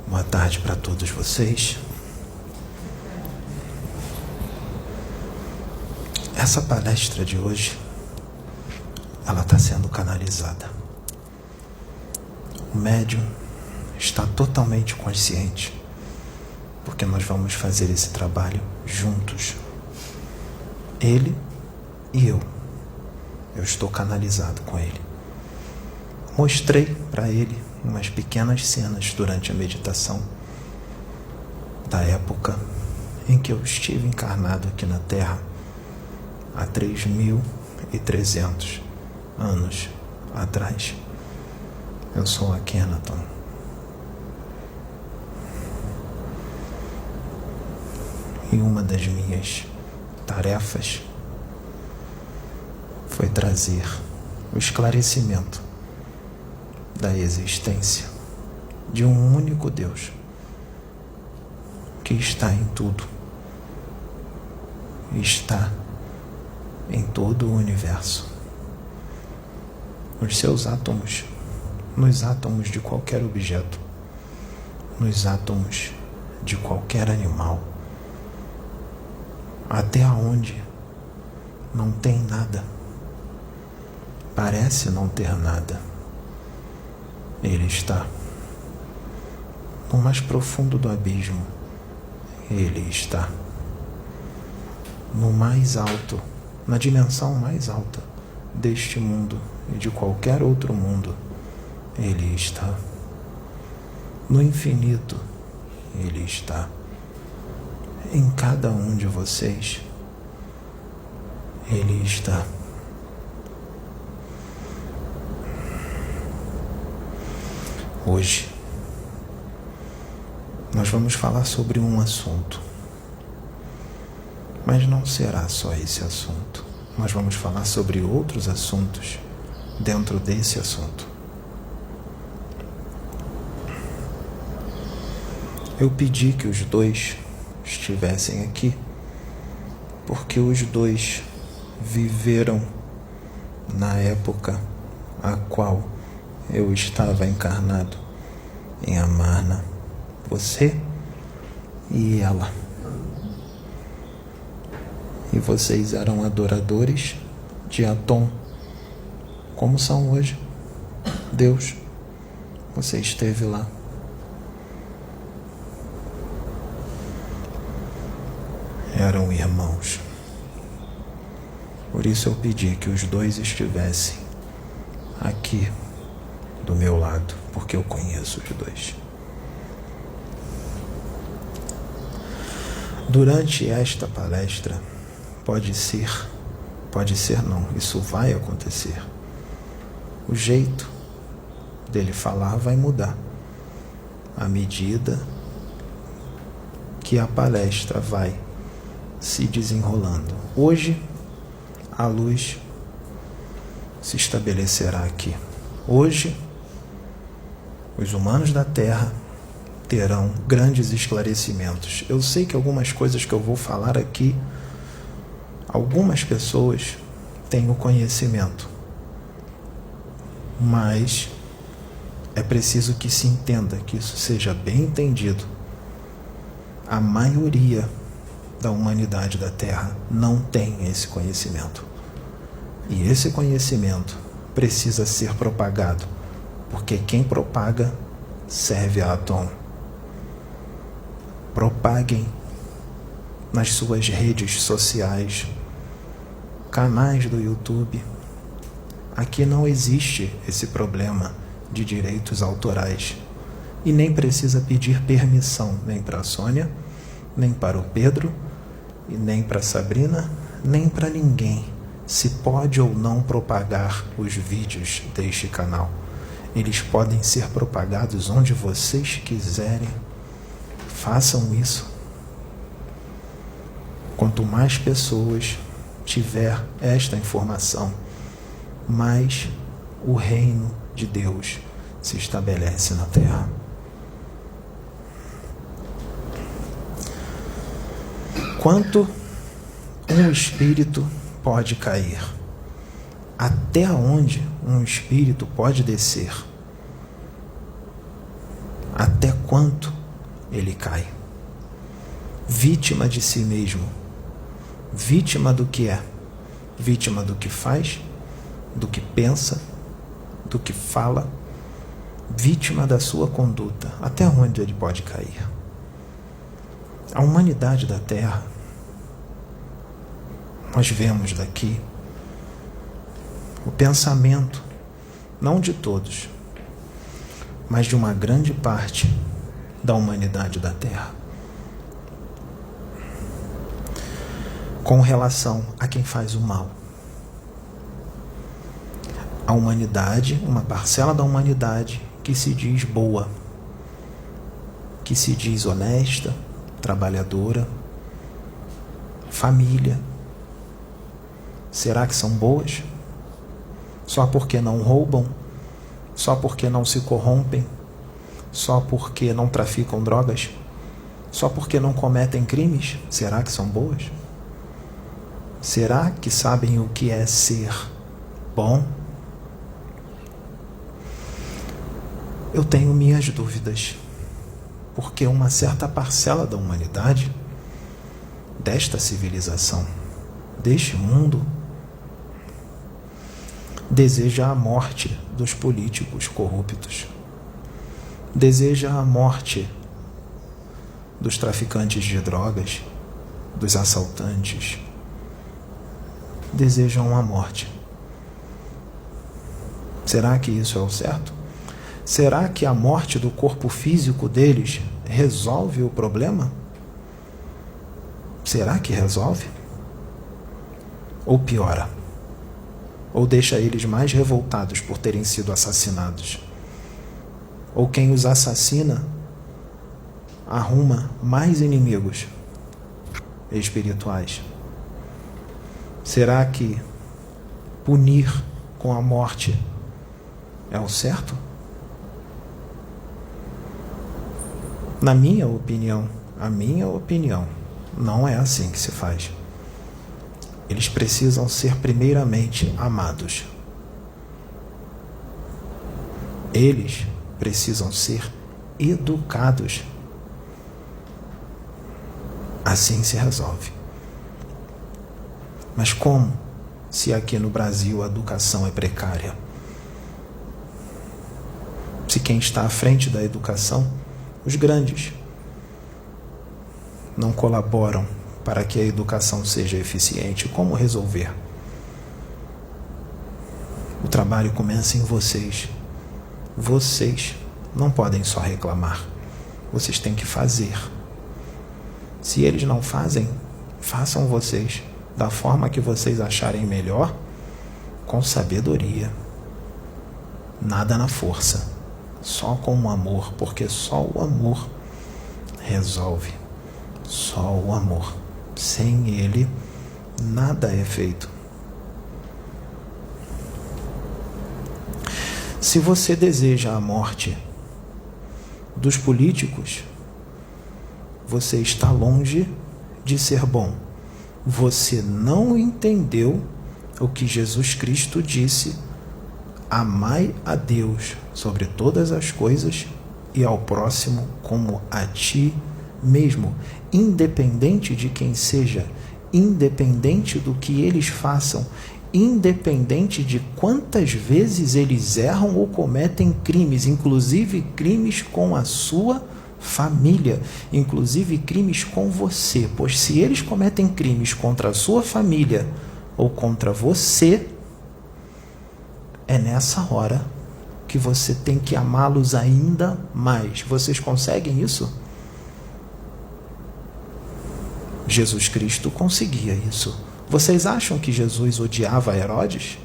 Boa tarde para todos vocês. Essa palestra de hoje, ela está sendo canalizada. O médium está totalmente consciente, porque nós vamos fazer esse trabalho juntos. Ele e eu. Eu estou canalizado com ele. Mostrei para ele umas pequenas cenas durante a meditação da época em que eu estive encarnado aqui na Terra há 3.300 anos atrás. Eu sou Akhenaton. E uma das minhas tarefas foi trazer o esclarecimento da existência de um único Deus que está em tudo, está em todo o universo, nos seus átomos, nos átomos de qualquer objeto, nos átomos de qualquer animal, até onde não tem nada, parece não ter nada. Ele está no mais profundo do abismo. Ele está no mais alto, na dimensão mais alta deste mundo e de qualquer outro mundo. Ele está no infinito. Ele está em cada um de vocês. Ele está. Hoje, nós vamos falar sobre um assunto, mas não será só esse assunto. Nós vamos falar sobre outros assuntos dentro desse assunto. Eu pedi que os dois estivessem aqui, porque os dois viveram na época a qual eu estava encarnado em Amarna, você e ela. E vocês eram adoradores de Atom, como são hoje. Deus, você esteve lá. Eram irmãos. Por isso eu pedi que os dois estivessem aqui do meu lado, porque eu conheço os dois. Durante esta palestra, pode ser não, isso vai acontecer. O jeito dele falar vai mudar à medida que a palestra vai se desenrolando. Hoje, a luz se estabelecerá aqui. Hoje, os humanos da Terra terão grandes esclarecimentos. Eu sei que algumas coisas que eu vou falar aqui, algumas pessoas têm o conhecimento, mas é preciso que se entenda, que isso seja bem entendido. A maioria da humanidade da Terra não tem esse conhecimento. E esse conhecimento precisa ser propagado, porque quem propaga serve a Atom. Propaguem nas suas redes sociais, canais do YouTube. Aqui não existe esse problema de direitos autorais. E nem precisa pedir permissão, nem para a Sônia, nem para o Pedro, e nem para a Sabrina, nem para ninguém. Se pode ou não propagar os vídeos deste canal. Eles podem ser propagados onde vocês quiserem. Façam isso. Quanto mais pessoas tiver esta informação, mais o reino de Deus se estabelece na Terra. Quanto um espírito pode cair? Até onde um espírito pode descer? Até quanto ele cai. Vítima de si mesmo. Vítima do que é. Vítima do que faz, do que pensa, do que fala. Vítima da sua conduta. Até onde ele pode cair? A humanidade da Terra, nós vemos daqui o pensamento, não de todos, mas de uma grande parte da humanidade da Terra, com relação a quem faz o mal. A humanidade, uma parcela da humanidade que se diz boa, que se diz honesta, trabalhadora, família. Será que são boas? Só porque não roubam? Só porque não se corrompem? Só porque não traficam drogas? Só porque não cometem crimes? Será que são boas? Será que sabem o que é ser bom? Eu tenho minhas dúvidas, porque uma certa parcela da humanidade, desta civilização, deste mundo, deseja a morte dos políticos corruptos, deseja a morte dos traficantes de drogas, dos assaltantes, desejam a morte. Será que isso é o certo? Será que a morte do corpo físico deles resolve o problema? Será que resolve? Ou piora? Ou deixa eles mais revoltados por terem sido assassinados? Ou quem os assassina arruma mais inimigos espirituais? Será que punir com a morte é o certo? Na minha opinião, a minha opinião, não é assim que se faz. Eles precisam ser primeiramente amados. Eles precisam ser educados. Assim se resolve. Mas como, se aqui no Brasil a educação é precária? Se quem está à frente da educação, os grandes, não colaboram para que a educação seja eficiente, como resolver? O trabalho começa em vocês. Vocês não podem só reclamar. Vocês têm que fazer. Se eles não fazem, façam vocês, da forma que vocês acharem melhor, com sabedoria. Nada na força, só com o amor, porque só o amor resolve. Só o amor. Sem ele, nada é feito. Se você deseja a morte dos políticos, você está longe de ser bom. Você não entendeu o que Jesus Cristo disse: amai a Deus sobre todas as coisas e ao próximo como a ti mesmo, independente de quem seja, independente do que eles façam, independente de quantas vezes eles erram ou cometem crimes, inclusive crimes com a sua família, inclusive crimes com você, pois se eles cometem crimes contra a sua família ou contra você, é nessa hora que você tem que amá-los ainda mais. Vocês conseguem isso? Jesus Cristo conseguia isso. Vocês acham que Jesus odiava Herodes?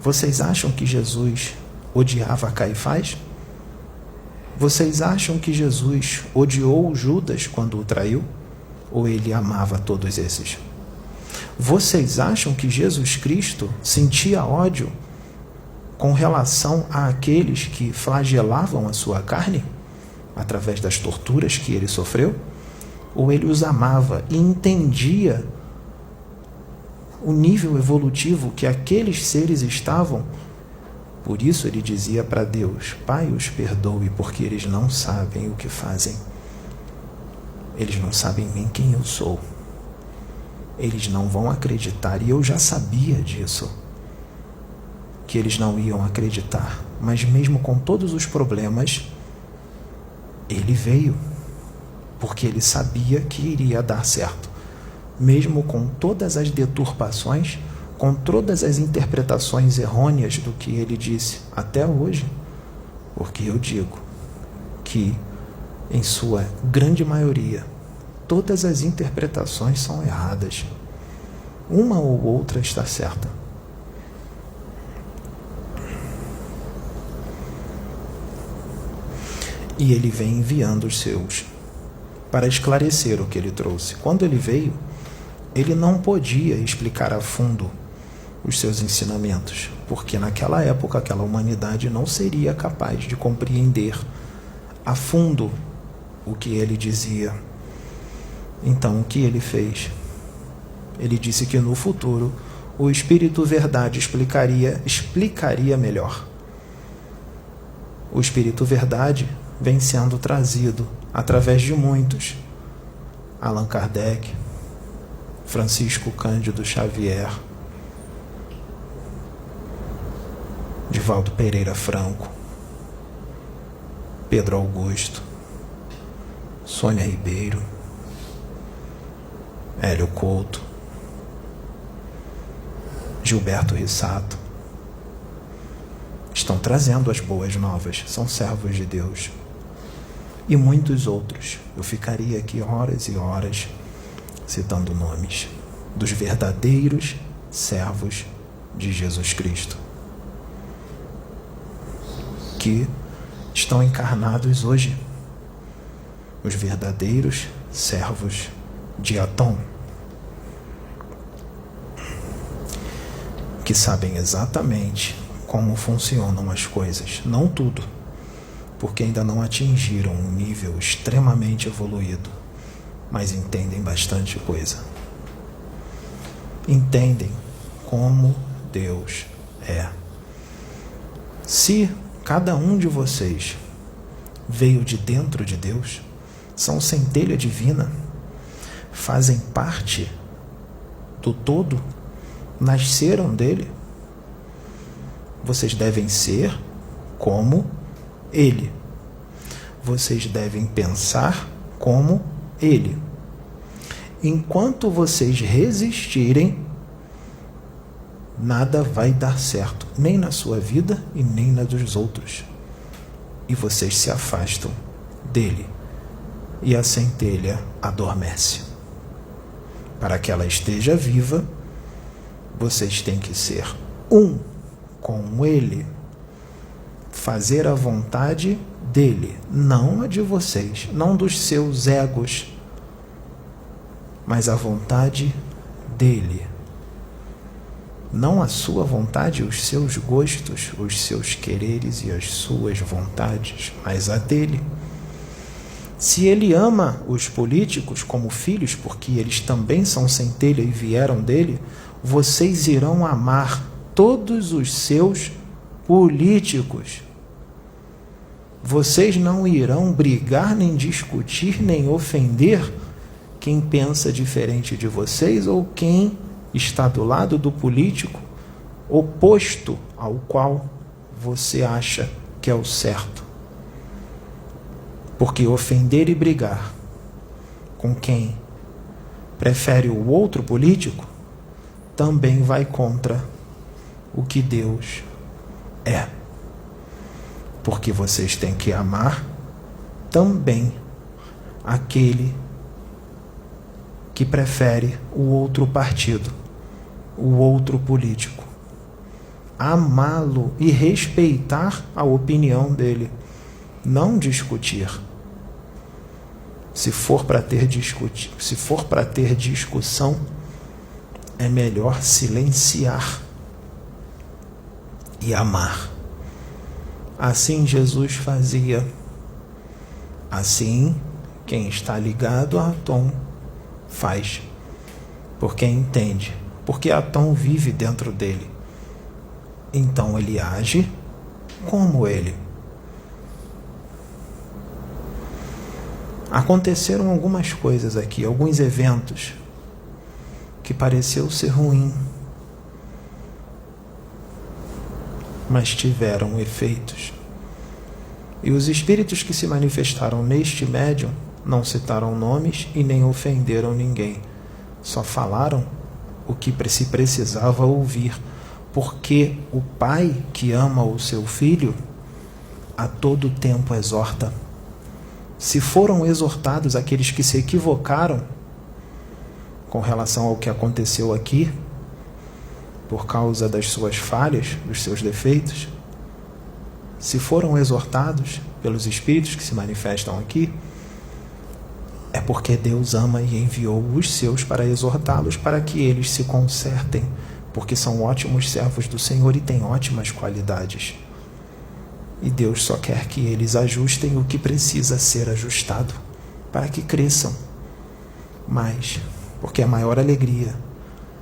Vocês acham que Jesus odiava Caifás? Vocês acham que Jesus odiou Judas quando o traiu? Ou ele amava todos esses? Vocês acham que Jesus Cristo sentia ódio com relação àqueles que flagelavam a sua carne, através das torturas que ele sofreu? Ou ele os amava e entendia o nível evolutivo que aqueles seres estavam? Por isso ele dizia para Deus: Pai, os perdoe, porque eles não sabem o que fazem. eles não sabem nem quem eu sou. Eles não vão acreditar, e eu já sabia disso, que eles não iam acreditar. Mas mesmo com todos os problemas, ele veio, porque ele sabia que iria dar certo. Mesmo com todas as deturpações, com todas as interpretações errôneas do que ele disse até hoje, porque eu digo que, em sua grande maioria, todas as interpretações são erradas. Uma ou outra está certa. E ele vem enviando os seus para esclarecer o que ele trouxe. Quando ele veio, ele não podia explicar a fundo os seus ensinamentos, porque naquela época aquela humanidade não seria capaz de compreender a fundo o que ele dizia. Então, o que ele fez? Ele disse que no futuro o Espírito Verdade explicaria melhor. O Espírito Verdade vem sendo trazido através de muitos. Allan Kardec, Francisco Cândido Xavier, Divaldo Pereira Franco, Pedro Augusto, Sônia Ribeiro, Hélio Couto, Gilberto Rissato, estão trazendo as boas novas, são servos de Deus. E muitos outros. Eu ficaria aqui horas e horas citando nomes dos verdadeiros servos de Jesus Cristo, que estão encarnados hoje. Os verdadeiros servos de Atom, que sabem exatamente como funcionam as coisas. Não tudo, porque ainda não atingiram um nível extremamente evoluído, mas entendem bastante coisa. Entendem como Deus é. Se cada um de vocês veio de dentro de Deus, são centelha divina, fazem parte do todo, nasceram dele, vocês devem ser como ele. Vocês devem pensar como ele. Enquanto vocês resistirem, nada vai dar certo, nem na sua vida e nem na dos outros. E vocês se afastam dele, e a centelha adormece. Para que ela esteja viva, vocês têm que ser um com ele, fazer a vontade dele, não a de vocês, não dos seus egos, mas a vontade dele. Não a sua vontade, os seus gostos, os seus quereres e as suas vontades, mas a dele. Se ele ama os políticos como filhos, porque eles também são centelha e vieram dele, vocês irão amar todos os seus políticos. Vocês não irão brigar, nem discutir, nem ofender quem pensa diferente de vocês ou quem está do lado do político oposto ao qual você acha que é o certo. Porque ofender e brigar com quem prefere o outro político também vai contra o que Deus é. Porque vocês têm que amar também aquele que prefere o outro partido, o outro político. Amá-lo e respeitar a opinião dele, não discutir. Se for para ter discussão, é melhor silenciar e amar. Assim Jesus fazia. Assim, quem está ligado a Atom faz. Porque entende. Porque Atom vive dentro dele. Então ele age como ele. Aconteceram algumas coisas aqui, alguns eventos que pareceu ser ruim, mas tiveram efeitos. E os espíritos que se manifestaram neste médium não citaram nomes e nem ofenderam ninguém. Só falaram o que se precisava ouvir, porque o pai que ama o seu filho a todo tempo exorta. Se foram exortados aqueles que se equivocaram com relação ao que aconteceu aqui, por causa das suas falhas, dos seus defeitos, se foram exortados pelos espíritos que se manifestam aqui, é porque Deus ama e enviou os seus para exortá-los, para que eles se consertem, porque são ótimos servos do Senhor e têm ótimas qualidades. E Deus só quer que eles ajustem o que precisa ser ajustado, para que cresçam. Mas, porque a maior alegria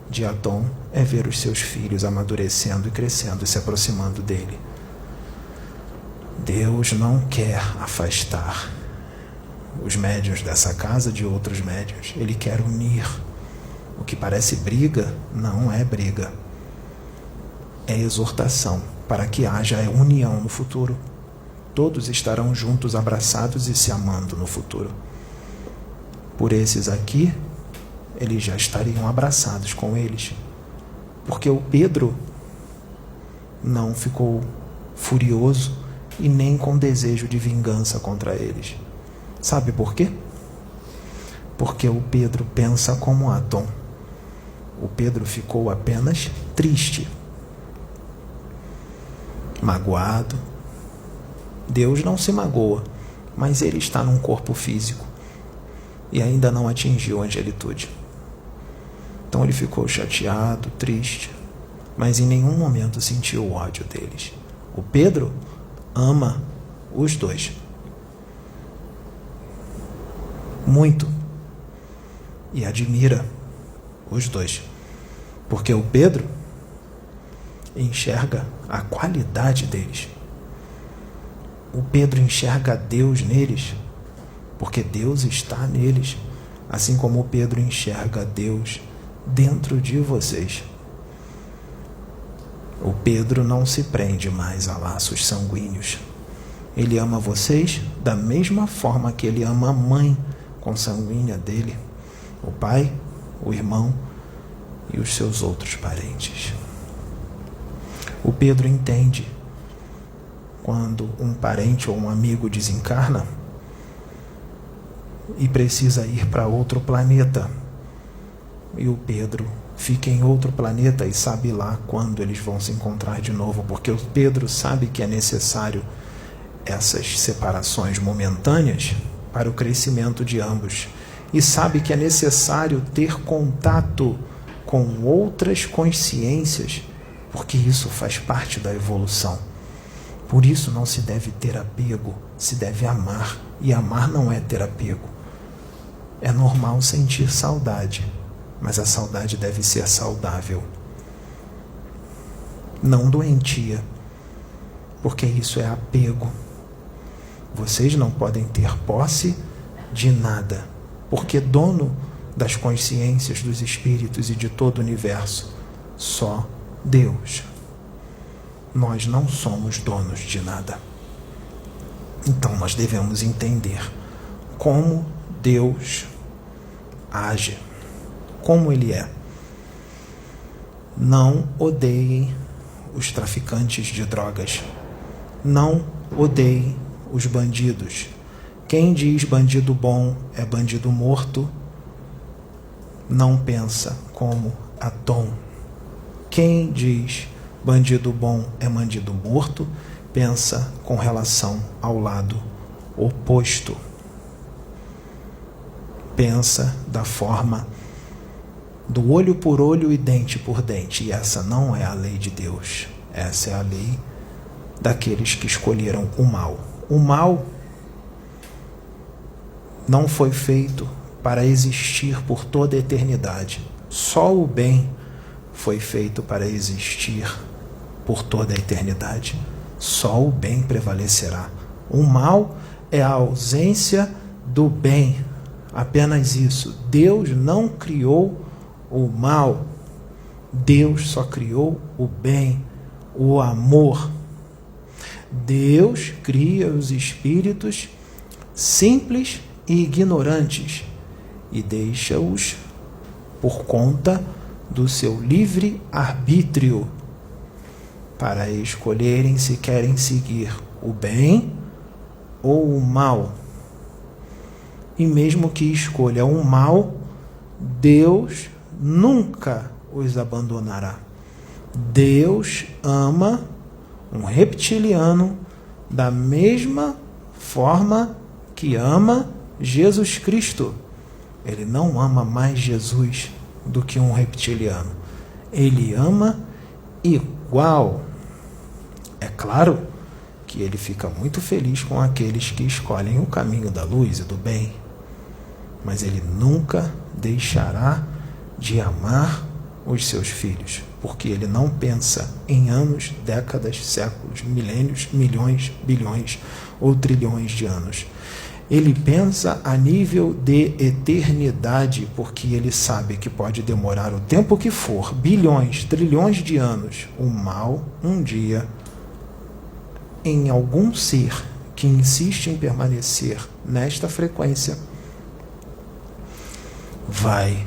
de Adão é ver os seus filhos amadurecendo e crescendo e se aproximando dele. Deus não quer afastar os médiuns dessa casa de outros médiuns. Ele quer unir. O que parece briga, não é briga. É exortação, para que haja união no futuro. Todos estarão juntos, abraçados e se amando no futuro. Por esses aqui, eles já estariam abraçados com eles. Porque o Pedro não ficou furioso e nem com desejo de vingança contra eles. Sabe por quê? Porque o Pedro pensa como Adão. O Pedro ficou apenas triste, magoado. Deus não se magoa, mas ele está num corpo físico e ainda não atingiu a angelitude. Então ele ficou chateado, triste, mas em nenhum momento sentiu o ódio deles. O Pedro ama os dois muito e admira os dois, porque o Pedro enxerga a qualidade deles. O Pedro enxerga Deus neles, porque Deus está neles, assim como o Pedro enxerga Deus dentro de vocês. O Pedro não se prende mais a laços sanguíneos. Ele ama vocês da mesma forma que ele ama a mãe consanguínea dele, o pai, o irmão e os seus outros parentes. O Pedro entende quando um parente ou um amigo desencarna e precisa ir para outro planeta. E o Pedro fica em outro planeta e sabe lá quando eles vão se encontrar de novo, porque o Pedro sabe que é necessário essas separações momentâneas para o crescimento de ambos. E sabe que é necessário ter contato com outras consciências, porque isso faz parte da evolução. Por isso não se deve ter apego, se deve amar. E amar não é ter apego. É normal sentir saudade, mas a saudade deve ser saudável, não doentia, porque isso é apego. Vocês não podem ter posse de nada, porque dono das consciências, dos espíritos e de todo o universo, só Deus. Nós não somos donos de nada. Então nós devemos entender como Deus age, como Ele é. Não odeiem os traficantes de drogas. Não odeiem os bandidos. Quem diz bandido bom é bandido morto, não pensa como Adão. Quem diz bandido bom é bandido morto, pensa com relação ao lado oposto. Pensa da forma do olho por olho e dente por dente. E essa não é a lei de Deus. Essa é a lei daqueles que escolheram o mal. O mal não foi feito para existir por toda a eternidade. Só o bem foi feito para existir por toda a eternidade. Só o bem prevalecerá. O mal é a ausência do bem. Apenas isso. Deus não criou o mal. Deus só criou o bem, o amor. Deus cria os espíritos simples e ignorantes e deixa-os por conta do seu livre arbítrio para escolherem se querem seguir o bem ou o mal. E mesmo que escolha o mal, Deus nunca os abandonará. Deus ama um reptiliano da mesma forma que ama Jesus Cristo. Ele não ama mais Jesus do que um reptiliano. Ele ama igual. É claro que ele fica muito feliz com aqueles que escolhem o caminho da luz e do bem, mas ele nunca deixará de amar os seus filhos, porque ele não pensa em anos, décadas, séculos, milênios, milhões, bilhões ou trilhões de anos. Ele pensa a nível de eternidade, porque ele sabe que pode demorar o tempo que for, bilhões, trilhões de anos, o mal, um dia, em algum ser que insiste em permanecer nesta frequência, vai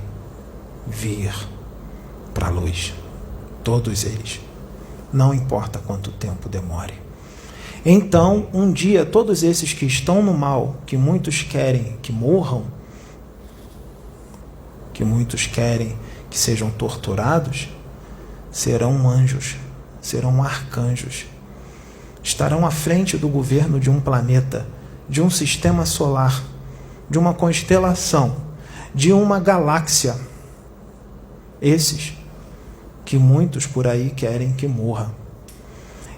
vir para a luz. Todos eles. Não importa quanto tempo demore. Então, um dia, todos esses que estão no mal, que muitos querem que morram, que muitos querem que sejam torturados, serão anjos, serão arcanjos. Estarão à frente do governo de um planeta, de um sistema solar, de uma constelação, de uma galáxia. Esses que muitos por aí querem que morra.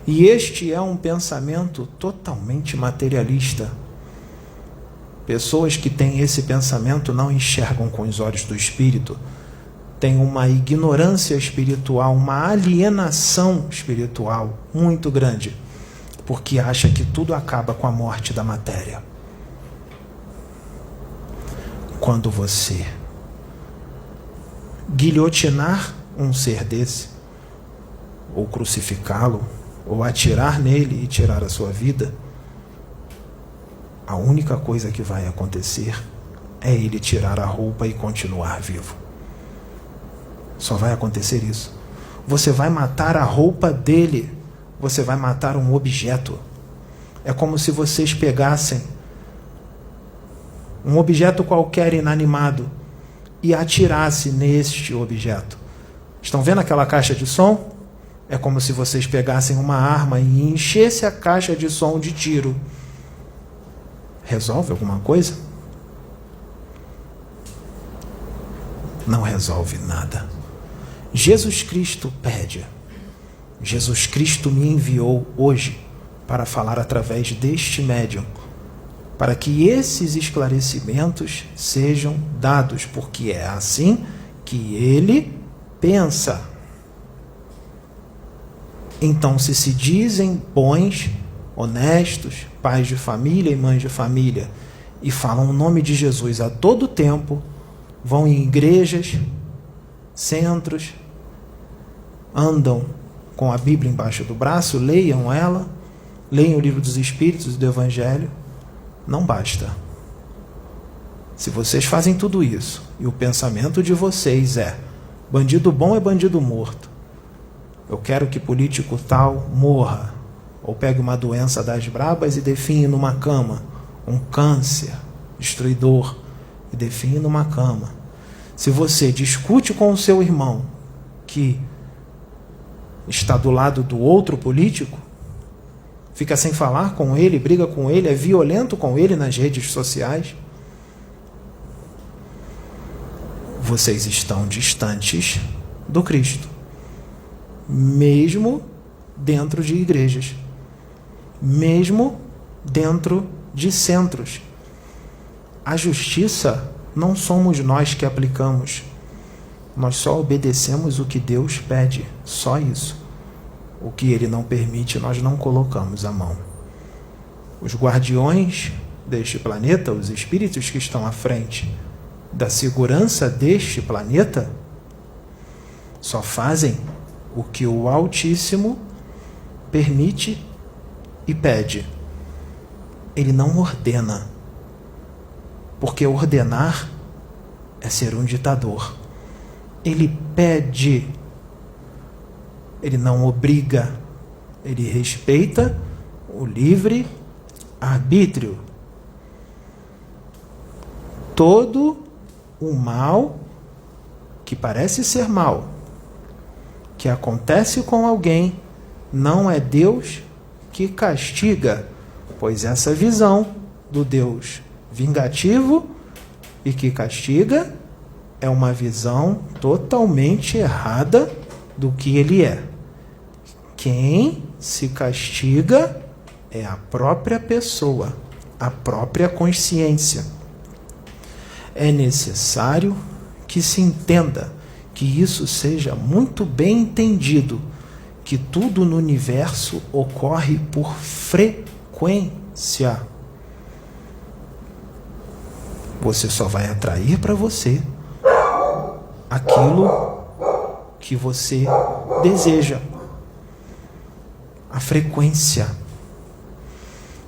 E este é um pensamento totalmente materialista. Pessoas que têm esse pensamento não enxergam com os olhos do espírito, têm uma ignorância espiritual, uma alienação espiritual muito grande, porque acha que tudo acaba com a morte da matéria. Quando você guilhotinar um ser desse, ou crucificá-lo, ou atirar nele e tirar a sua vida, a única coisa que vai acontecer é ele tirar a roupa e continuar vivo. Só vai acontecer isso. Você vai matar a roupa dele, você vai matar um objeto. É como se vocês pegassem um objeto qualquer inanimado e atirassem neste objeto. Estão vendo aquela caixa de som? É como se vocês pegassem uma arma e enchessem a caixa de som de tiro. Resolve alguma coisa? Não resolve nada. Jesus Cristo pede. Jesus Cristo me enviou hoje para falar através deste médium, para que esses esclarecimentos sejam dados, porque é assim que ele pensa. Então, se dizem bons, honestos, pais de família e mães de família, e falam o nome de Jesus a todo tempo, vão em igrejas, centros, andam com a Bíblia embaixo do braço, leiam ela, leiam o livro dos Espíritos e do Evangelho, não basta. Se vocês fazem tudo isso, e o pensamento de vocês é: bandido bom é bandido morto, eu quero que político tal morra, ou pegue uma doença das brabas e define numa cama, um câncer destruidor, e define numa cama. Se você discute com o seu irmão que está do lado do outro político, fica sem falar com ele, briga com ele, é violento com ele nas redes sociais, vocês estão distantes do Cristo, mesmo dentro de igrejas, mesmo dentro de centros. A justiça não somos nós que aplicamos, nós só obedecemos o que Deus pede, só isso. O que Ele não permite, nós não colocamos a mão. Os guardiões deste planeta, os espíritos que estão à frente da segurança deste planeta, só fazem o que o Altíssimo permite e pede. Ele não ordena, porque ordenar é ser um ditador. Ele pede, ele não obriga, ele respeita o livre arbítrio. Todo o mal que parece ser mal, que acontece com alguém, não é Deus que castiga, pois essa visão do Deus vingativo e que castiga é uma visão totalmente errada do que ele é. Quem se castiga é a própria pessoa, a própria consciência. É necessário que se entenda, que isso seja muito bem entendido, que tudo no universo ocorre por frequência. Você só vai atrair para você aquilo que você deseja. A frequência.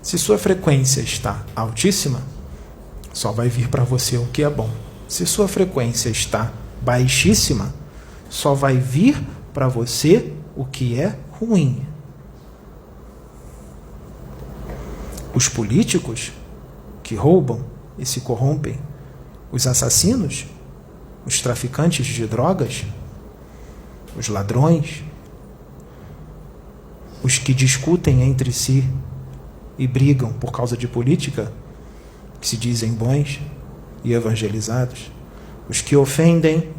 Se sua frequência está altíssima, só vai vir para você o que é bom. Se sua frequência está baixíssima, só vai vir para você o que é ruim. Os políticos que roubam e se corrompem, os assassinos, os traficantes de drogas, os ladrões, os que discutem entre si e brigam por causa de política, que se dizem bons e evangelizados, os que ofendem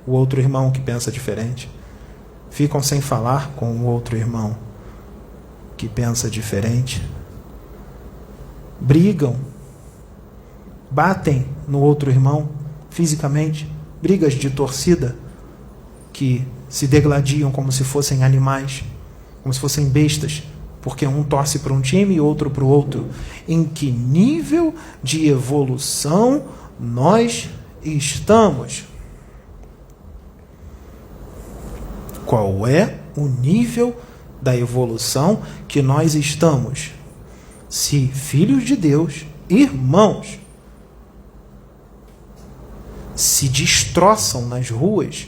o outro irmão que pensa diferente, ficam sem falar com o outro irmão que pensa diferente, brigam, batem no outro irmão fisicamente, brigas de torcida que se degladiam como se fossem animais, como se fossem bestas, porque um torce para um time e outro para o outro. Em que nível de evolução nós estamos? Qual é o nível da evolução que nós estamos? Se filhos de Deus, irmãos, se destroçam nas ruas,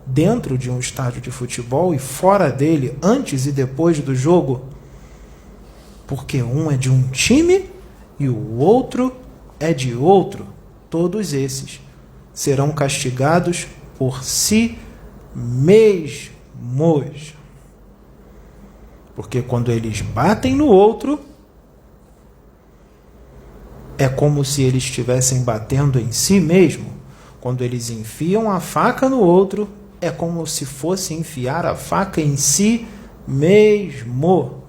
dentro de um estádio de futebol e fora dele, antes e depois do jogo, porque um é de um time e o outro é de outro, todos esses serão castigados por si mesmos. Porque quando eles batem no outro, é como se eles estivessem batendo em si mesmo. Quando eles enfiam a faca no outro, é como se fosse enfiar a faca em si mesmo.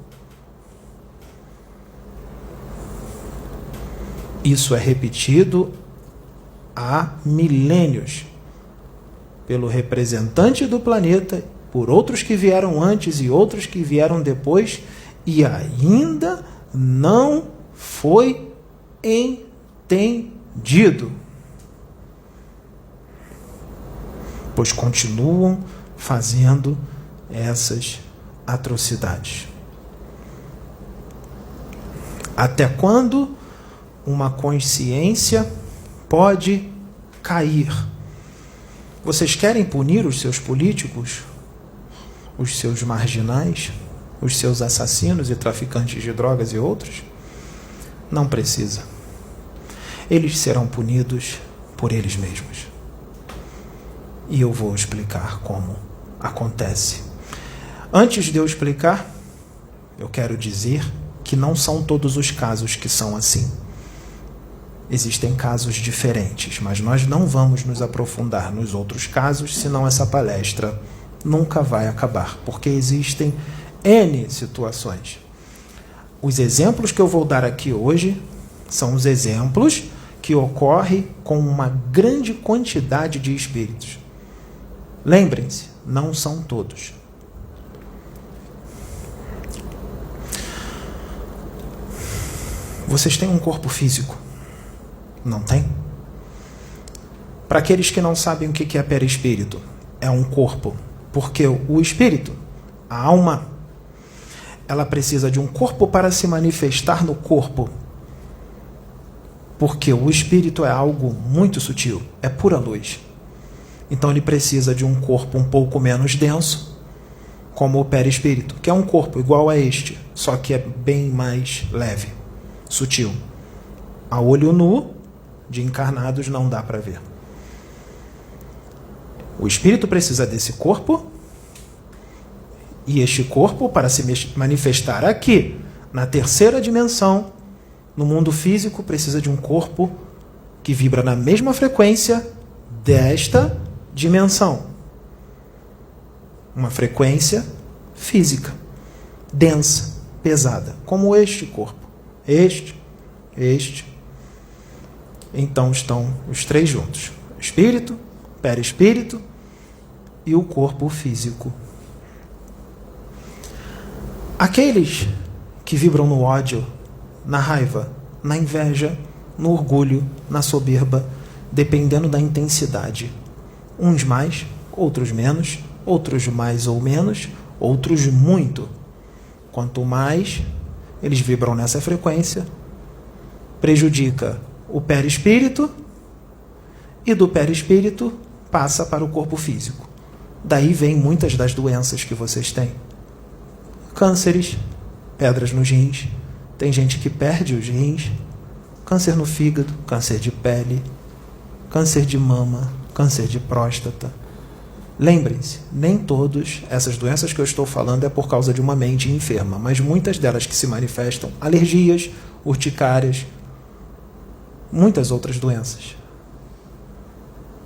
Isso é repetido há milênios pelo representante do planeta, por outros que vieram antes e outros que vieram depois, e ainda não foi entendido. Pois continuam fazendo essas atrocidades. Até quando uma consciência pode cair? Vocês querem punir os seus políticos, os seus marginais, os seus assassinos e traficantes de drogas e outros? Não precisa. Eles serão punidos por eles mesmos. E eu vou explicar como acontece. Antes de eu explicar, eu quero dizer que não são todos os casos que são assim. Existem casos diferentes, mas nós não vamos nos aprofundar nos outros casos, senão essa palestra nunca vai acabar, porque existem N situações. Os exemplos que eu vou dar aqui hoje são os exemplos que ocorrem com uma grande quantidade de espíritos. Lembrem-se, não são todos. Vocês têm um corpo físico? Não tem? Para aqueles que não sabem o que é perispírito, é um corpo. Porque o espírito, a alma, ela precisa de um corpo para se manifestar no corpo. Porque o espírito é algo muito sutil, é pura luz. Então ele precisa de um corpo um pouco menos denso, como o perispírito, que é um corpo igual a este, só que é bem mais leve, sutil. A olho nu, de encarnados, não dá para ver. O espírito precisa desse corpo, e este corpo, para se manifestar aqui, na terceira dimensão, no mundo físico, precisa de um corpo que vibra na mesma frequência desta dimensão. Uma frequência física, densa, pesada, como este corpo. Este. Então estão os três juntos: espírito, perispírito e o corpo físico. Aqueles que vibram no ódio, na raiva, na inveja, no orgulho, na soberba, dependendo da intensidade. Uns mais, outros menos, outros mais ou menos, outros muito. Quanto mais eles vibram nessa frequência, prejudica o perispírito e do perispírito passa para o corpo físico. Daí vem muitas das doenças que vocês têm. Cânceres, pedras nos rins, tem gente que perde os rins, câncer no fígado, câncer de pele, câncer de mama, câncer de próstata. Lembrem-se, nem todas essas doenças que eu estou falando é por causa de uma mente enferma, mas muitas delas que se manifestam, alergias, urticárias, muitas outras doenças.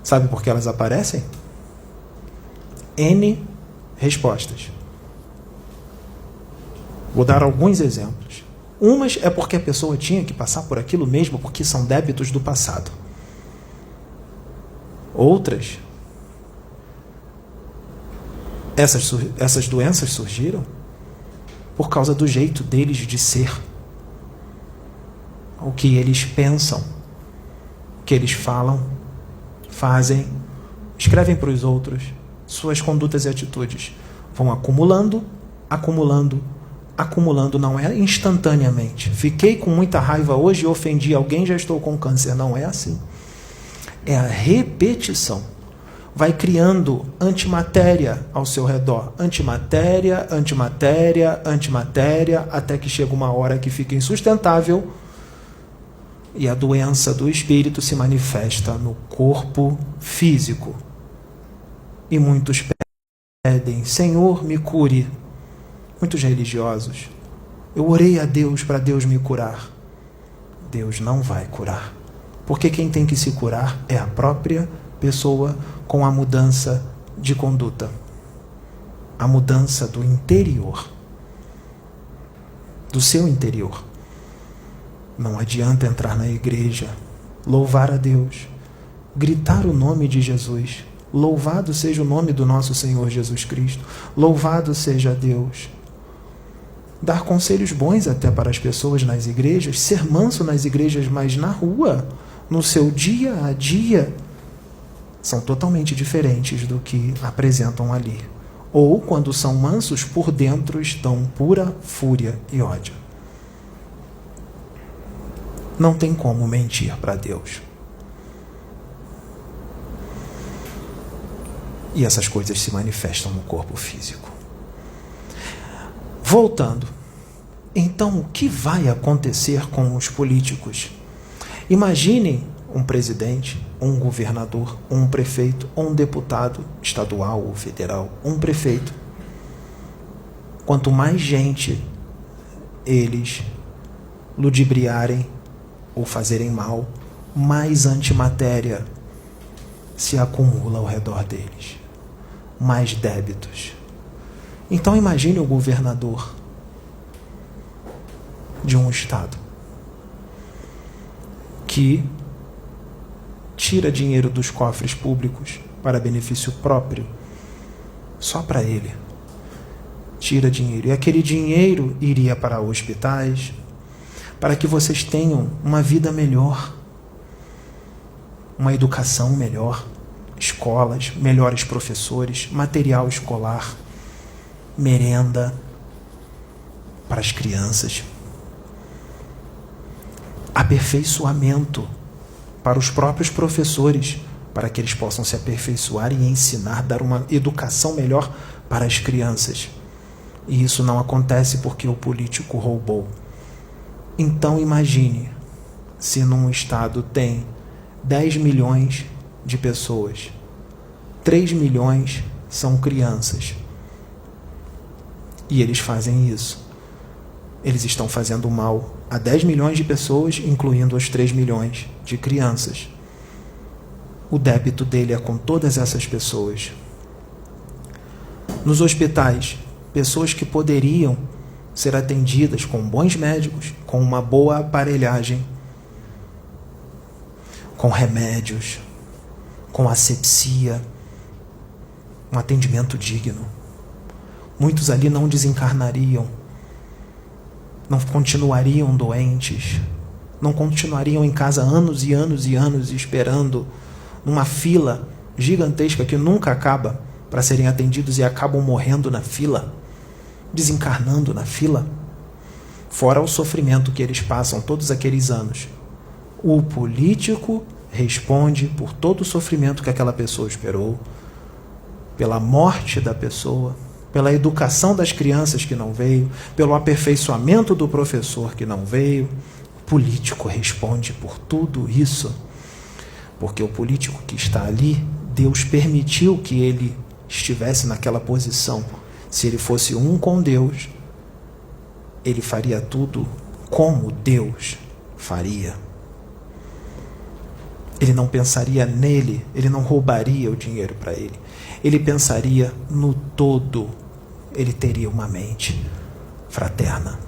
Sabe por que elas aparecem? N respostas. Vou dar alguns exemplos. Umas é porque a pessoa tinha que passar por aquilo mesmo, porque são débitos do passado. Outras, essas doenças surgiram por causa do jeito deles de ser. O que eles pensam, o que eles falam, fazem, escrevem para os outros, suas condutas e atitudes vão acumulando, não é instantaneamente. Fiquei com muita raiva hoje e ofendi alguém, já estou com câncer. Não é assim. É a repetição. Vai criando antimatéria ao seu redor. Antimatéria, até que chega uma hora que fica insustentável e a doença do espírito se manifesta no corpo físico. E muitos pedem: Senhor, me cure. Muitos religiosos: eu orei a Deus para Deus me curar. Deus não vai curar. Porque quem tem que se curar é a própria pessoa com a mudança de conduta. A mudança do interior. Do seu interior. Não adianta entrar na igreja, louvar a Deus, gritar o nome de Jesus. Louvado seja o nome do nosso Senhor Jesus Cristo. Louvado seja Deus. Dar conselhos bons até para as pessoas nas igrejas, ser manso nas igrejas, mas na rua, no seu dia a dia, são totalmente diferentes do que apresentam ali. Ou, quando são mansos, por dentro estão pura fúria e ódio. Não tem como mentir para Deus. E essas coisas se manifestam no corpo físico. Voltando, então o que vai acontecer com os políticos? Imaginem um presidente, um governador, um prefeito, um deputado estadual ou federal, um prefeito. Quanto mais gente eles ludibriarem ou fazerem mal, mais antimatéria se acumula ao redor deles, mais débitos. Então imagine o governador de um estado que tira dinheiro dos cofres públicos para benefício próprio, só para ele. Tira dinheiro. E aquele dinheiro iria para hospitais, para que vocês tenham uma vida melhor, uma educação melhor, escolas, melhores professores, material escolar, merenda para as crianças, aperfeiçoamento para os próprios professores, para que eles possam se aperfeiçoar e ensinar, dar uma educação melhor para as crianças. E isso não acontece porque o político roubou. Então imagine se num estado tem 10 milhões de pessoas, 3 milhões são crianças, e eles fazem isso. Eles estão fazendo mal a 10 milhões de pessoas, incluindo os 3 milhões de crianças. O débito dele é com todas essas pessoas. Nos hospitais, pessoas que poderiam ser atendidas com bons médicos, com uma boa aparelhagem, com remédios, com asepsia, um atendimento digno. Muitos ali não desencarnariam, não continuariam doentes, não continuariam em casa anos e anos e anos esperando numa fila gigantesca que nunca acaba para serem atendidos e acabam morrendo na fila, desencarnando na fila, fora o sofrimento que eles passam todos aqueles anos. O político responde por todo o sofrimento que aquela pessoa esperou, pela morte da pessoa, pela educação das crianças que não veio, pelo aperfeiçoamento do professor que não veio. O político responde por tudo isso, porque o político que está ali, Deus permitiu que ele estivesse naquela posição. Se ele fosse um com Deus, ele faria tudo como Deus faria. Ele não pensaria nele, ele não roubaria o dinheiro para ele. Ele pensaria no todo. Ele teria uma mente fraterna.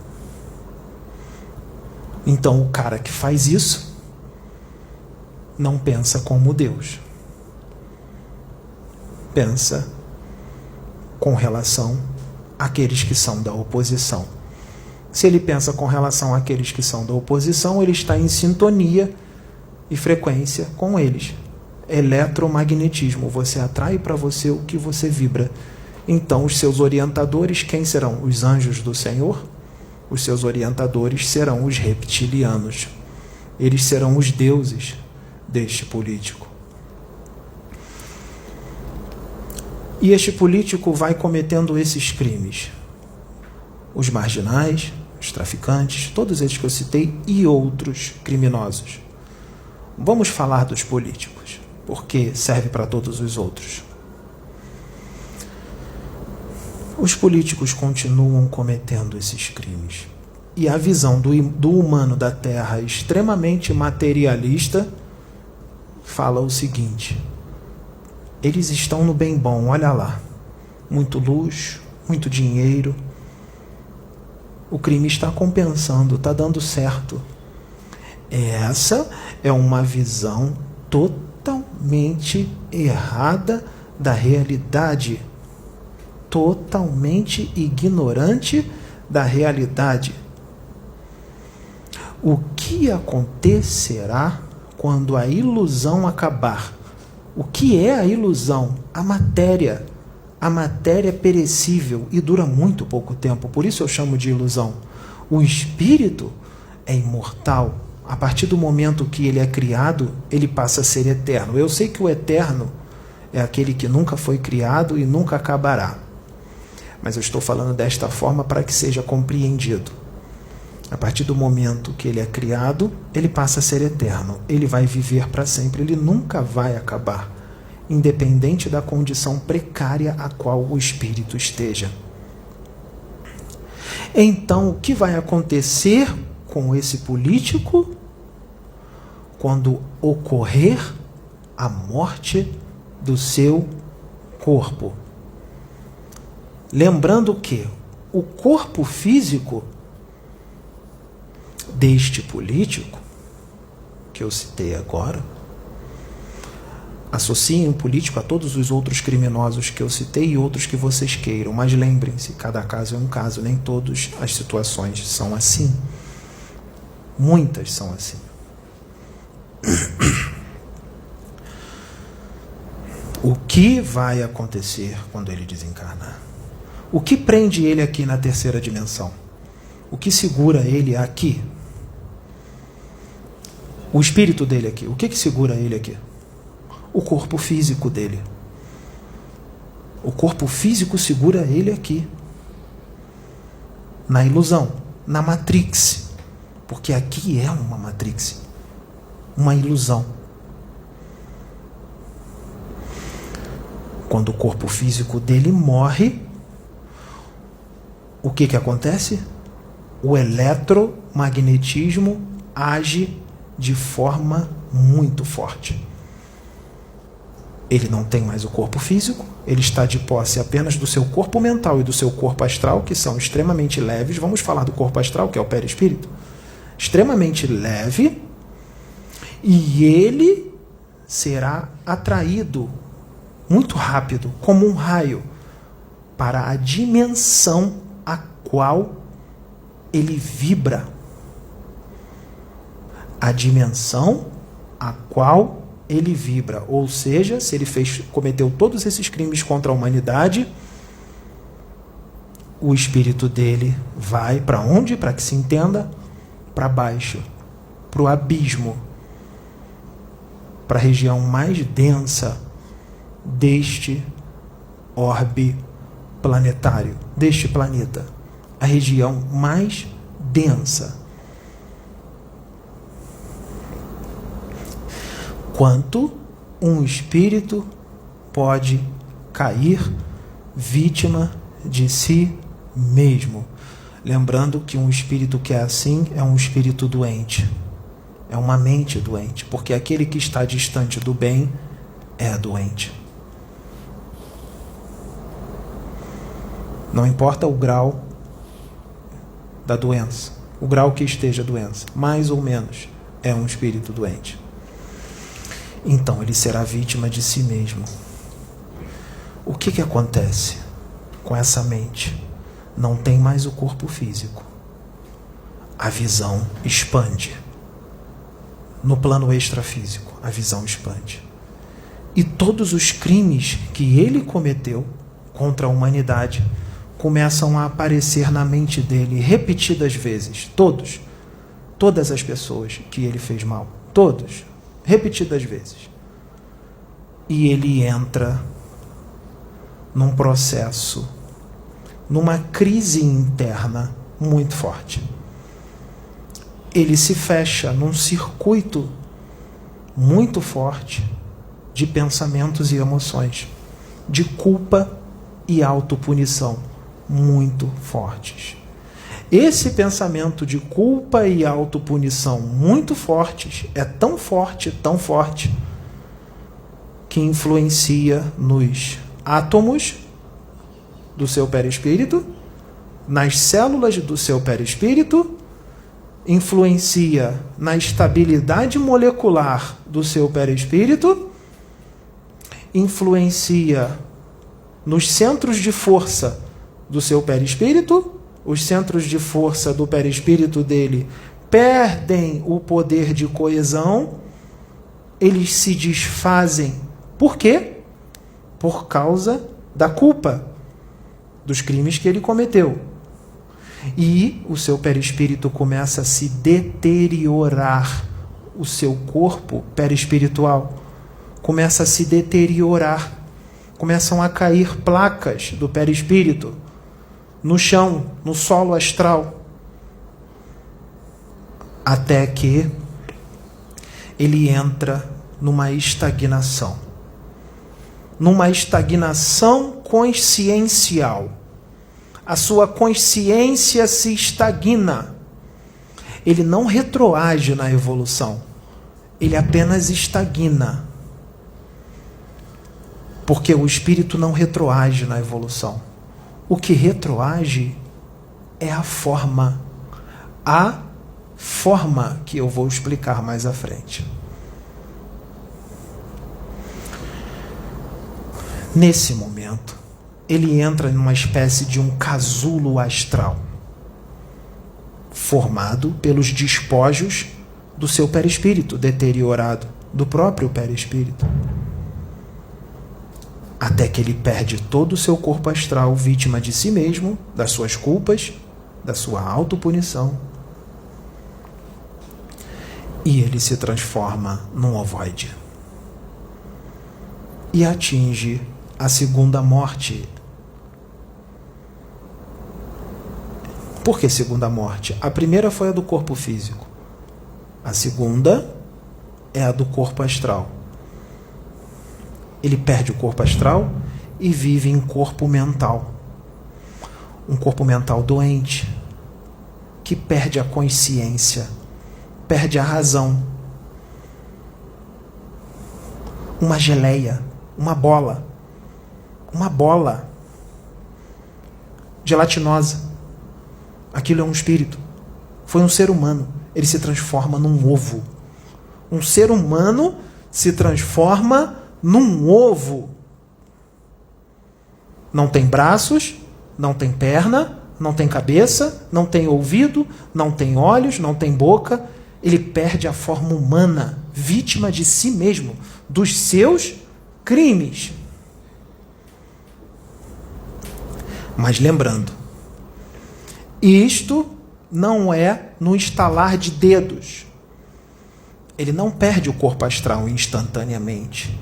Então, o cara que faz isso não pensa como Deus. Pensa com relação àqueles que são da oposição. Se ele pensa com relação àqueles que são da oposição, ele está em sintonia e frequência com eles. Eletromagnetismo, você atrai para você o que você vibra. Então, os seus orientadores, quem serão? Os anjos do Senhor? Os seus orientadores serão os reptilianos. Eles serão os deuses deste político. E este político vai cometendo esses crimes. Os marginais, os traficantes, todos esses que eu citei e outros criminosos. Vamos falar dos políticos, porque serve para todos os outros. Os políticos continuam cometendo esses crimes. E a visão do humano da Terra, extremamente materialista, fala o seguinte: eles estão no bem bom, olha lá. Muito luxo, muito dinheiro. O crime está compensando, está dando certo. Essa é uma visão totalmente errada da realidade. Totalmente ignorante da realidade. O que acontecerá quando a ilusão acabar? O que é a ilusão? A matéria. A matéria é perecível e dura muito pouco tempo, por isso eu chamo de ilusão. O espírito é imortal. A partir do momento que ele é criado, ele passa a ser eterno. Eu sei que o eterno é aquele que nunca foi criado e nunca acabará. Mas eu estou falando desta forma para que seja compreendido. A partir do momento que ele é criado, ele passa a ser eterno. Ele vai viver para sempre, ele nunca vai acabar, independente da condição precária a qual o espírito esteja. Então, o que vai acontecer com esse político quando ocorrer a morte do seu corpo? Lembrando que o corpo físico deste político, que eu citei agora, associem o político a todos os outros criminosos que eu citei e outros que vocês queiram, mas lembrem-se, cada caso é um caso, nem todas as situações são assim. Muitas são assim. O que vai acontecer quando ele desencarnar? O que prende ele aqui na terceira dimensão? O que segura ele aqui? O espírito dele aqui. O que segura ele aqui? O corpo físico dele. O corpo físico segura ele aqui. Na ilusão, na Matrix. Porque aqui é uma Matrix. Uma ilusão. Quando o corpo físico dele morre, o que acontece? O eletromagnetismo age de forma muito forte. Ele não tem mais o corpo físico, ele está de posse apenas do seu corpo mental e do seu corpo astral, que são extremamente leves. Vamos falar do corpo astral, que é o perispírito. Extremamente leve, e ele será atraído muito rápido, como um raio, para a dimensão a qual ele vibra. A dimensão a qual ele vibra. Ou seja, se ele cometeu todos esses crimes contra a humanidade, o espírito dele vai para onde? Para que se entenda, para baixo, para o abismo, para a região mais densa deste orbe planetário, deste planeta, a região mais densa. Quanto um espírito pode cair vítima de si mesmo? Lembrando que um espírito que é assim é um espírito doente, é uma mente doente, porque aquele que está distante do bem é doente. Não importa o grau da doença, o grau que esteja a doença, mais ou menos, é um espírito doente. Então ele será vítima de si mesmo. O que acontece com essa mente? Não tem mais o corpo físico. A visão expande. No plano extrafísico, a visão expande. E todos os crimes que ele cometeu contra a humanidade começam a aparecer na mente dele repetidas vezes. Todas as pessoas que ele fez mal. Todos. Repetidas vezes. E ele entra num processo, numa crise interna muito forte. Ele se fecha num circuito muito forte de pensamentos e emoções, de culpa e autopunição muito fortes. Esse pensamento de culpa e autopunição muito fortes é tão forte, que influencia nos átomos do seu perispírito, nas células do seu perispírito, influencia na estabilidade molecular do seu perispírito, influencia nos centros de força do seu perispírito. Os centros de força do perispírito dele perdem o poder de coesão, eles se desfazem. Por quê? Por causa da culpa, dos crimes que ele cometeu. E o seu perispírito começa a se deteriorar, o seu corpo perispiritual começa a se deteriorar, começam a cair placas do perispírito no chão, no solo astral, até que ele entra numa estagnação consciencial. A sua consciência se estagna. Ele não retroage na evolução, ele apenas estagna. Porque o espírito não retroage na evolução. O que retroage é a forma que eu vou explicar mais à frente. Nesse momento, ele entra numa espécie de um casulo astral, formado pelos despojos do seu perispírito deteriorado, do próprio perispírito. Até que ele perde todo o seu corpo astral, vítima de si mesmo, das suas culpas, da sua autopunição. E ele se transforma num ovoide. E atinge a segunda morte. Por que segunda morte? A primeira foi a do corpo físico. A segunda é a do corpo astral. Ele perde o corpo astral e vive em corpo mental. Um corpo mental doente, que perde a consciência, perde a razão. Uma geleia, uma bola gelatinosa. Aquilo é um espírito. Foi um ser humano. Ele se transforma num ovo. Um ser humano se transforma num ovo. Não tem braços, não tem perna, não tem cabeça, não tem ouvido, não tem olhos, não tem boca. Ele perde a forma humana, vítima de si mesmo, dos seus crimes. Mas lembrando, isto não é no estalar de dedos. Ele não perde o corpo astral instantaneamente.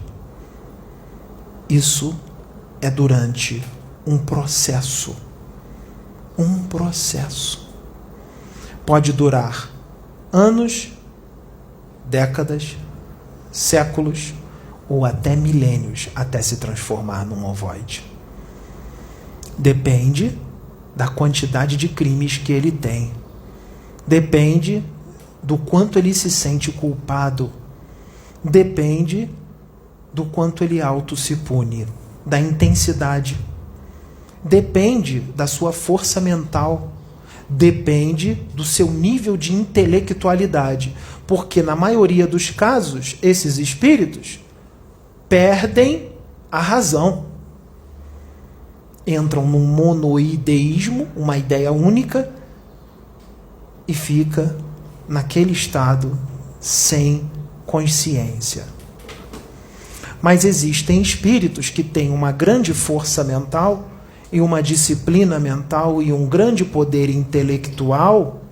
Isso é durante um processo. Um processo. Pode durar anos, décadas, séculos ou até milênios até se transformar num ovoide. Depende da quantidade de crimes que ele tem. Depende do quanto ele se sente culpado. Depende do quanto ele auto se pune, da intensidade. Depende da sua força mental. Depende do seu nível de intelectualidade. Porque, na maioria dos casos, esses espíritos perdem a razão. Entram num monoideísmo, uma ideia única, e fica naquele estado sem consciência. Mas existem espíritos que têm uma grande força mental e uma disciplina mental e um grande poder intelectual,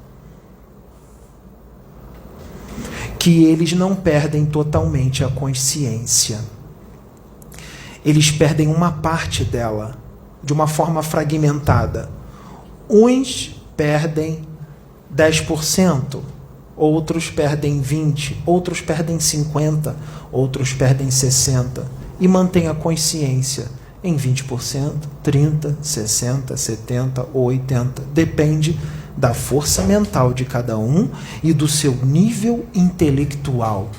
que eles não perdem totalmente a consciência. Eles perdem uma parte dela, de uma forma fragmentada. Uns perdem 10%, outros perdem 20%, outros perdem 50%, outros perdem 60%, e mantêm a consciência em 20%, 30%, 60%, 70% ou 80%. Depende da força mental de cada um e do seu nível intelectual.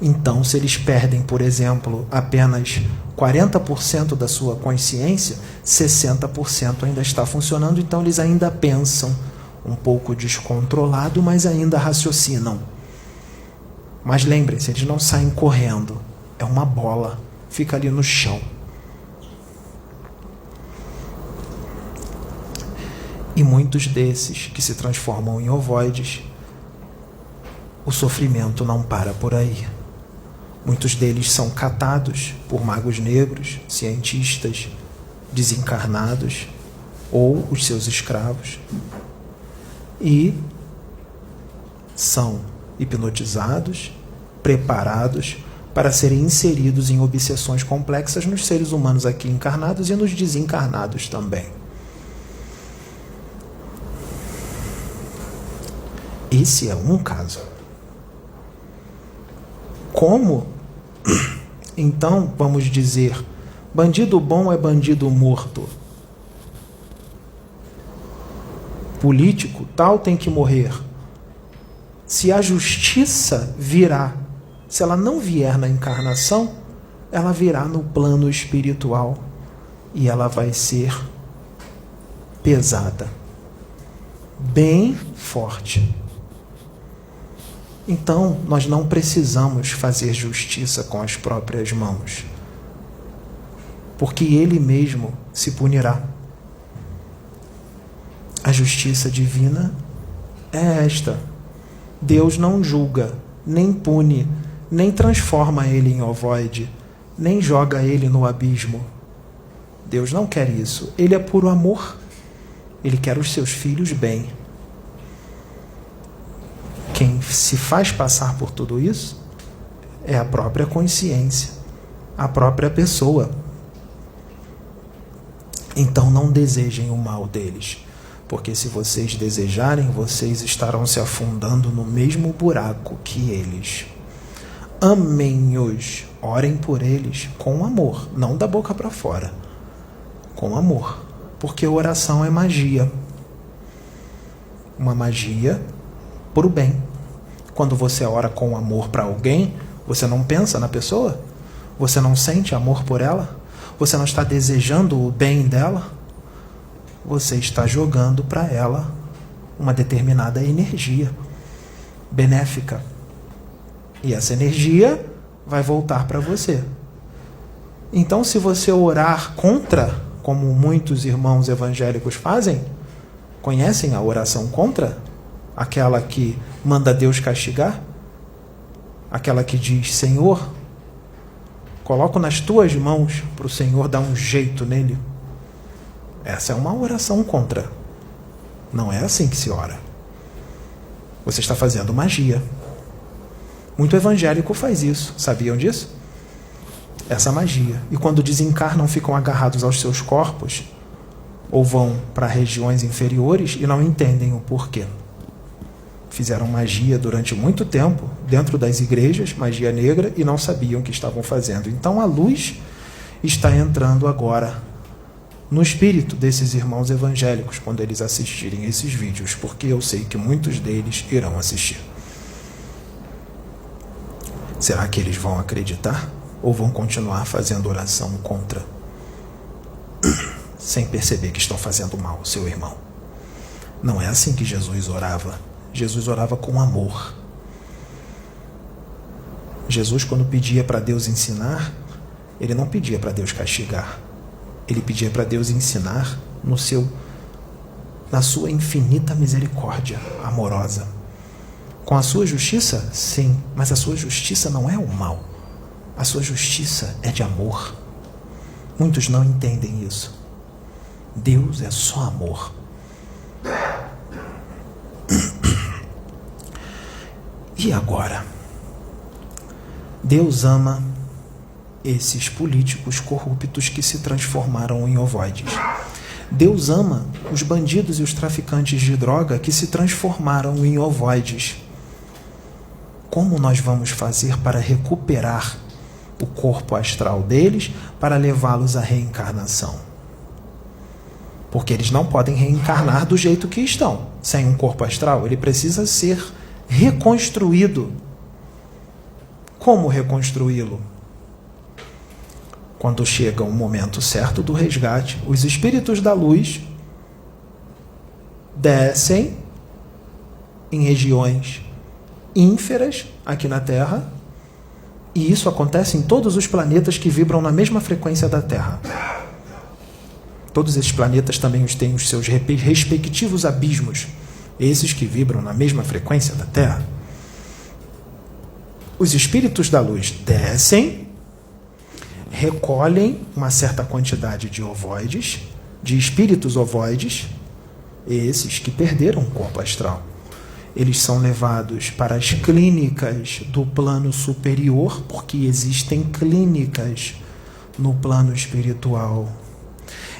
Então, se eles perdem, por exemplo, apenas 40% da sua consciência, 60% ainda está funcionando, então eles ainda pensam, um pouco descontrolado, mas ainda raciocinam. Mas lembrem-se, eles não saem correndo, é uma bola, fica ali no chão. E muitos desses que se transformam em ovoides, o sofrimento não para por aí. Muitos deles são catados por magos negros, cientistas desencarnados ou os seus escravos, e são hipnotizados, preparados para serem inseridos em obsessões complexas nos seres humanos aqui encarnados e nos desencarnados também. Esse é um caso. Como, então, vamos dizer, bandido bom é bandido morto? Político tal tem que morrer. Se a justiça virá, se ela não vier na encarnação, ela virá no plano espiritual e ela vai ser pesada, bem forte. Então, nós não precisamos fazer justiça com as próprias mãos, porque Ele mesmo se punirá. A justiça divina é esta. Deus não julga, nem pune, nem transforma ele em ovoide, nem joga ele no abismo. Deus não quer isso. Ele é puro amor. Ele quer os seus filhos bem. Quem se faz passar por tudo isso é a própria consciência, a própria pessoa. Então não desejem o mal deles, porque se vocês desejarem, vocês estarão se afundando no mesmo buraco que eles. Amem-os, orem por eles com amor, não da boca para fora, com amor, porque oração é magia. Uma magia por o bem. Quando você ora com amor para alguém, você não pensa na pessoa? Você não sente amor por ela? Você não está desejando o bem dela? Você está jogando para ela uma determinada energia benéfica. E essa energia vai voltar para você. Então, se você orar contra, como muitos irmãos evangélicos fazem, conhecem a oração contra? Aquela que manda Deus castigar? Aquela que diz: Senhor, coloco nas tuas mãos para o Senhor dar um jeito nele. Essa é uma oração contra. Não é assim que se ora. Você está fazendo magia. Muito evangélico faz isso. Sabiam disso? Essa magia. E quando desencarnam, ficam agarrados aos seus corpos ou vão para regiões inferiores e não entendem o porquê. Fizeram magia durante muito tempo dentro das igrejas, magia negra, e não sabiam o que estavam fazendo. Então a luz está entrando agora no espírito desses irmãos evangélicos quando eles assistirem esses vídeos, porque eu sei que muitos deles irão assistir. Será que eles vão acreditar ou vão continuar fazendo oração contra, sem perceber que estão fazendo mal ao seu irmão? Não é assim que Jesus orava. Jesus orava com amor. Jesus, quando pedia para Deus ensinar, ele não pedia para Deus castigar. Ele pedia para Deus ensinar na sua infinita misericórdia amorosa. Com a sua justiça, sim, mas a sua justiça não é o mal. A sua justiça é de amor. Muitos não entendem isso. Deus é só amor. E agora? Deus ama esses políticos corruptos que se transformaram em ovoides. Deus ama os bandidos e os traficantes de droga que se transformaram em ovoides. Como nós vamos fazer para recuperar o corpo astral deles, para levá-los à reencarnação? Porque eles não podem reencarnar do jeito que estão. Sem um corpo astral, ele precisa ser reconstruído. Como reconstruí-lo? Quando chega o momento certo do resgate, os espíritos da luz descem em regiões ínferas aqui na Terra, e isso acontece em todos os planetas que vibram na mesma frequência da Terra. Todos esses planetas também têm os seus respectivos abismos, esses que vibram na mesma frequência da Terra. Os espíritos da luz descem, recolhem uma certa quantidade de ovoides, de espíritos ovoides, esses que perderam o corpo astral. Eles são levados para as clínicas do plano superior, porque existem clínicas no plano espiritual.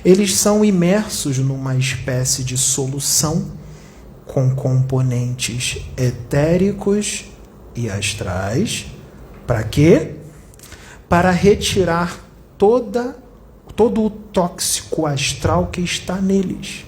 Eles são imersos numa espécie de solução com componentes etéricos e astrais. Para quê? Para retirar todo o tóxico astral que está neles.